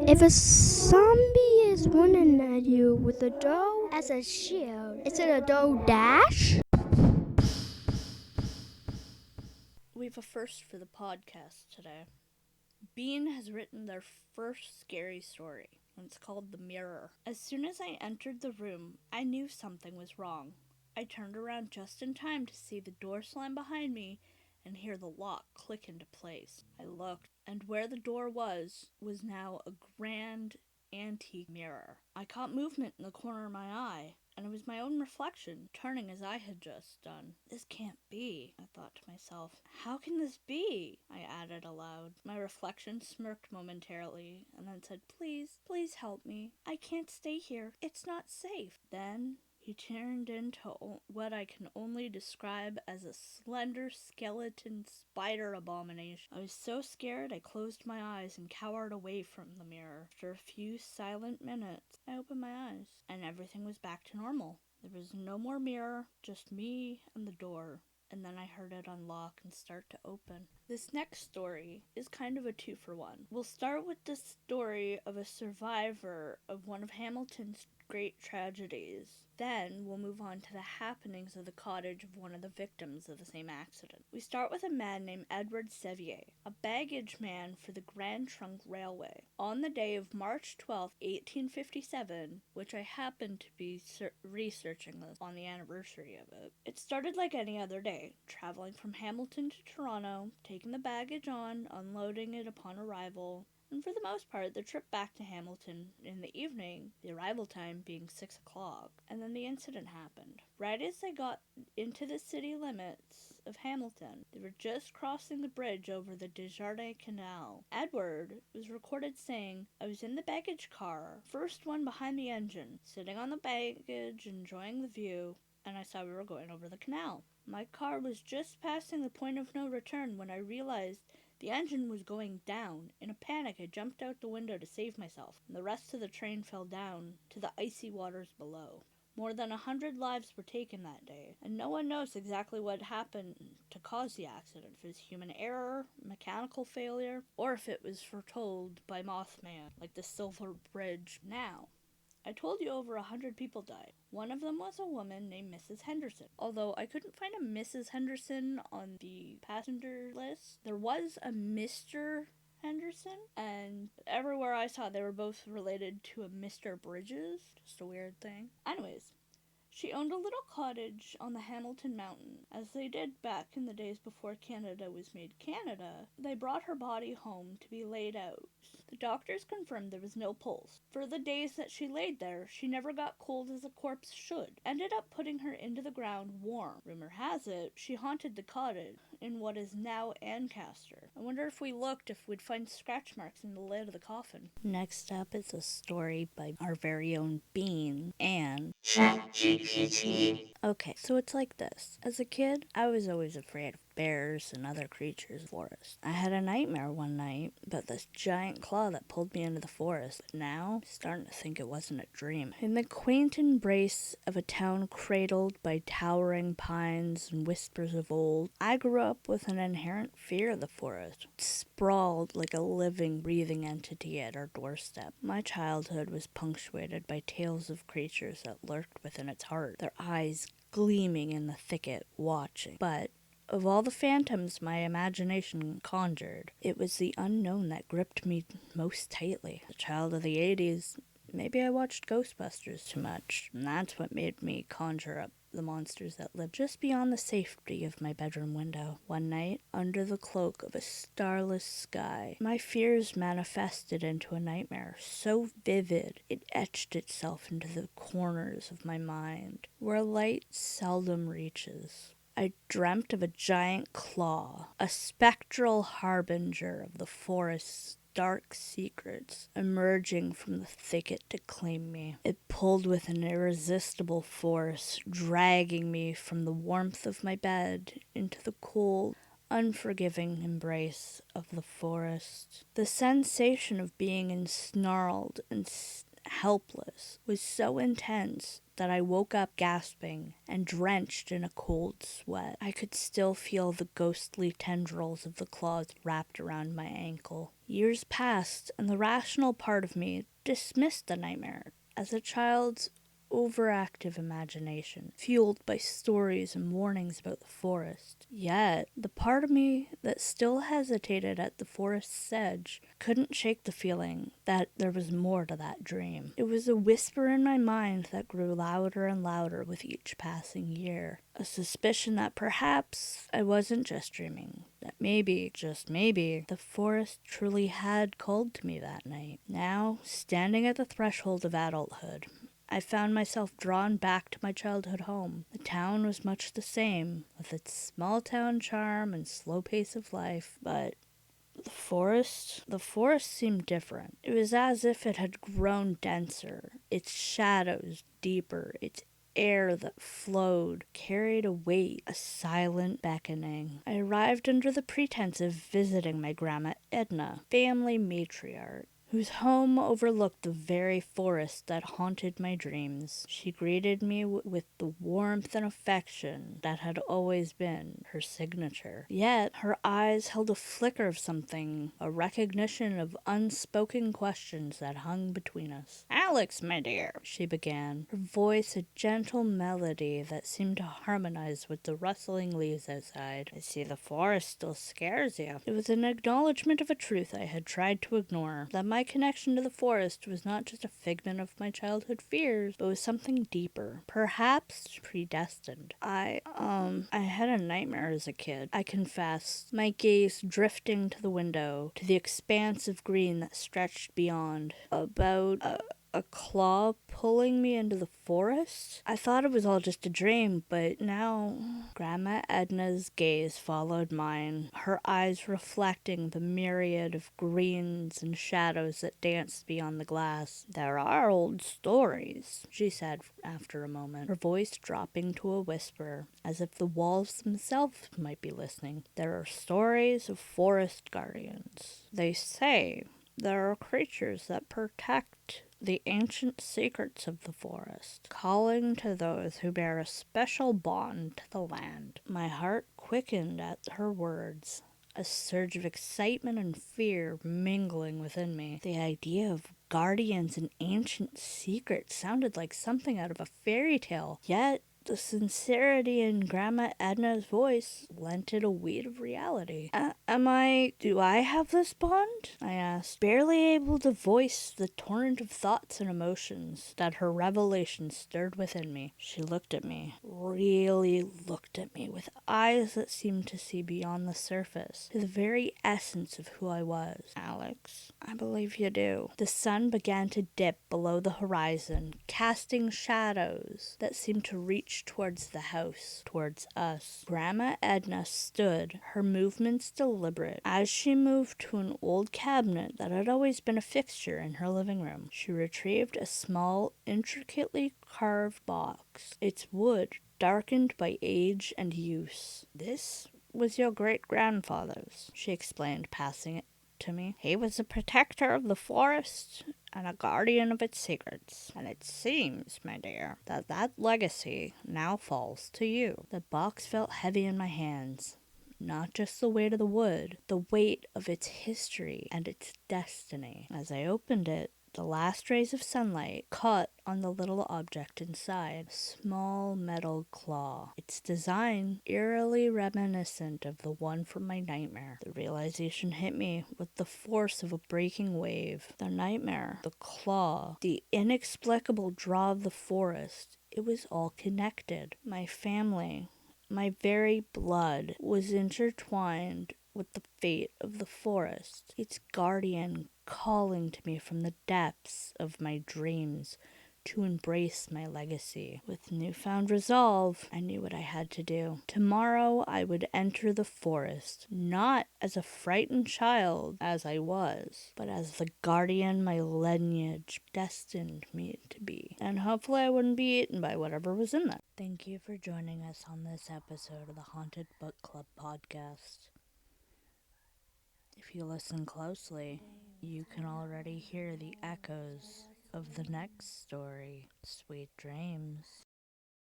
If a zombie is running at you with a dough as a shield, is it a dough dash? We have a first for the podcast today. Bean has written their first scary story, and it's called The Mirror. As soon as I entered the room, I knew something was wrong. I turned around just in time to see the door slam behind me and hear the lock click into place. I looked, and where the door was now a grand antique mirror. I caught movement in the corner of my eye, and it was my own reflection, turning as I had just done. This can't be, I thought to myself. How can this be? I added aloud. My reflection smirked momentarily, and then said, please help me. I can't stay here. It's not safe. Then he turned into what I can only describe as a slender skeleton spider abomination. I was so scared I closed my eyes and cowered away from the mirror. After a few silent minutes, I opened my eyes, and everything was back to normal. There was no more mirror, just me and the door. And then I heard it unlock and start to open. This next story is kind of a 2-for-1. We'll start with the story of a survivor of one of Hamilton's great tragedies. Then we'll move on to the happenings of the cottage of one of the victims of the same accident. We start with a man named Edward Sevier, a baggage man for the Grand Trunk Railway. On the day of March 12, 1857, which I happened to be researching this on the anniversary of it, it started like any other day, traveling from Hamilton to Toronto, taking the baggage on, unloading it upon arrival, and for the most part, the trip back to Hamilton in the evening, the arrival time being 6 o'clock, and then the incident happened. Right as they got into the city limits of Hamilton, they were just crossing the bridge over the Desjardins Canal. Edward was recorded saying, "I was in the baggage car, first one behind the engine, sitting on the baggage, enjoying the view, and I saw we were going over the canal. My car was just passing the point of no return when I realized the engine was going down. In a panic, I jumped out the window to save myself, and the rest of the train fell down to the icy waters below." More than 100 lives were taken that day, and no one knows exactly what happened to cause the accident. If it was human error, mechanical failure, or if it was foretold by Mothman, like the Silver Bridge. Now, I told you over 100 people died. One of them was a woman named Mrs. Henderson. Although I couldn't find a Mrs. Henderson on the passenger list, there was a Mr. Henderson, and everywhere I saw they were both related to a Mr. Bridges. Just a weird thing. Anyways, she owned a little cottage on the Hamilton Mountain. As they did back in the days before Canada was made Canada, they brought her body home to be laid out. The doctors confirmed there was no pulse. For the days that she laid there, she never got cold as a corpse should. Ended up putting her into the ground warm. Rumor has it, she haunted the cottage in what is now Ancaster. I wonder if we looked if we'd find scratch marks in the lid of the coffin. Next up is a story by our very own Bean and ChatGPT. Okay, so it's like this. As a kid, I was always afraid of bears and other creatures in the forest. I had a nightmare one night about this giant claw that pulled me into the forest. But now, I'm starting to think it wasn't a dream. In the quaint embrace of a town cradled by towering pines and whispers of old, I grew up with an inherent fear of the forest. It sprawled like a living, breathing entity at our doorstep. My childhood was punctuated by tales of creatures that lurked within its heart, their eyes gleaming in the thicket, watching. But of all the phantoms my imagination conjured, it was the unknown that gripped me most tightly. As a child of the 80s, maybe I watched Ghostbusters too much, and that's what made me conjure up the monsters that lived just beyond the safety of my bedroom window. One night, under the cloak of a starless sky, my fears manifested into a nightmare so vivid it etched itself into the corners of my mind, where light seldom reaches. I dreamt of a giant claw, a spectral harbinger of the forest's dark secrets, emerging from the thicket to claim me. It pulled with an irresistible force, dragging me from the warmth of my bed into the cold, unforgiving embrace of the forest. The sensation of being ensnarled and helpless, was so intense that I woke up gasping and drenched in a cold sweat. I could still feel the ghostly tendrils of the claws wrapped around my ankle. Years passed, and the rational part of me dismissed the nightmare as a child's overactive imagination, fueled by stories and warnings about the forest. Yet, the part of me that still hesitated at the forest's edge couldn't shake the feeling that there was more to that dream. It was a whisper in my mind that grew louder and louder with each passing year. A suspicion that perhaps I wasn't just dreaming, that maybe, just maybe, the forest truly had called to me that night. Now, standing at the threshold of adulthood, I found myself drawn back to my childhood home. The town was much the same, with its small town charm and slow pace of life, but the forest seemed different. It was as if it had grown denser, its shadows deeper, its air that flowed carried a weight, a silent beckoning. I arrived under the pretense of visiting my grandma Edna, family matriarch, whose home overlooked the very forest that haunted my dreams. She greeted me with the warmth and affection that had always been her signature. Yet her eyes held a flicker of something, a recognition of unspoken questions that hung between us. "Alex, my dear," she began, her voice a gentle melody that seemed to harmonize with the rustling leaves outside. "I see the forest still scares you." It was an acknowledgement of a truth I had tried to ignore, that my connection to the forest was not just a figment of my childhood fears, but was something deeper, perhaps predestined. I had a nightmare as a kid, I confessed, my gaze drifting to the window, to the expanse of green that stretched beyond, about a claw pulling me into the forest? I thought it was all just a dream, but now Grandma Edna's gaze followed mine, her eyes reflecting the myriad of greens and shadows that danced beyond the glass. "There are old stories," she said after a moment, her voice dropping to a whisper, as if the walls themselves might be listening. "There are stories of forest guardians. They say there are creatures that protect the ancient secrets of the forest, calling to those who bear a special bond to the land." My heart quickened at her words, a surge of excitement and fear mingling within me. The idea of guardians and ancient secrets sounded like something out of a fairy tale, yet the sincerity in Grandma Edna's voice lent it a weight of reality. Do I have this bond?" I asked, barely able to voice the torrent of thoughts and emotions that her revelation stirred within me. She looked at me, really looked at me, with eyes that seemed to see beyond the surface, to the very essence of who I was. "Alex, I believe you do." The sun began to dip below the horizon, casting shadows that seemed to reach towards the house, towards us. Grandma Edna stood, her movements deliberate, as she moved to an old cabinet that had always been a fixture in her living room. She retrieved a small, intricately carved box, its wood darkened by age and use. "This was your great-grandfather's," she explained, passing it to me. "He was a protector of the forest and a guardian of its secrets. And it seems, my dear, that legacy now falls to you." The box felt heavy in my hands. Not just the weight of the wood, the weight of its history and its destiny. As I opened it, the last rays of sunlight caught on the little object inside, a small metal claw, its design eerily reminiscent of the one from my nightmare. The realization hit me with the force of a breaking wave. The nightmare, the claw, the inexplicable draw of the forest, it was all connected. My family, my very blood, was intertwined with the fate of the forest, its guardian calling to me from the depths of my dreams to embrace my legacy. With newfound resolve, I knew what I had to do. Tomorrow I would enter the forest, not as a frightened child as I was, but as the guardian my lineage destined me to be. And hopefully I wouldn't be eaten by whatever was in there. Thank you for joining us on this episode of the Haunted Book Club podcast. If you listen closely, you can already hear the echoes of the next story. Sweet dreams.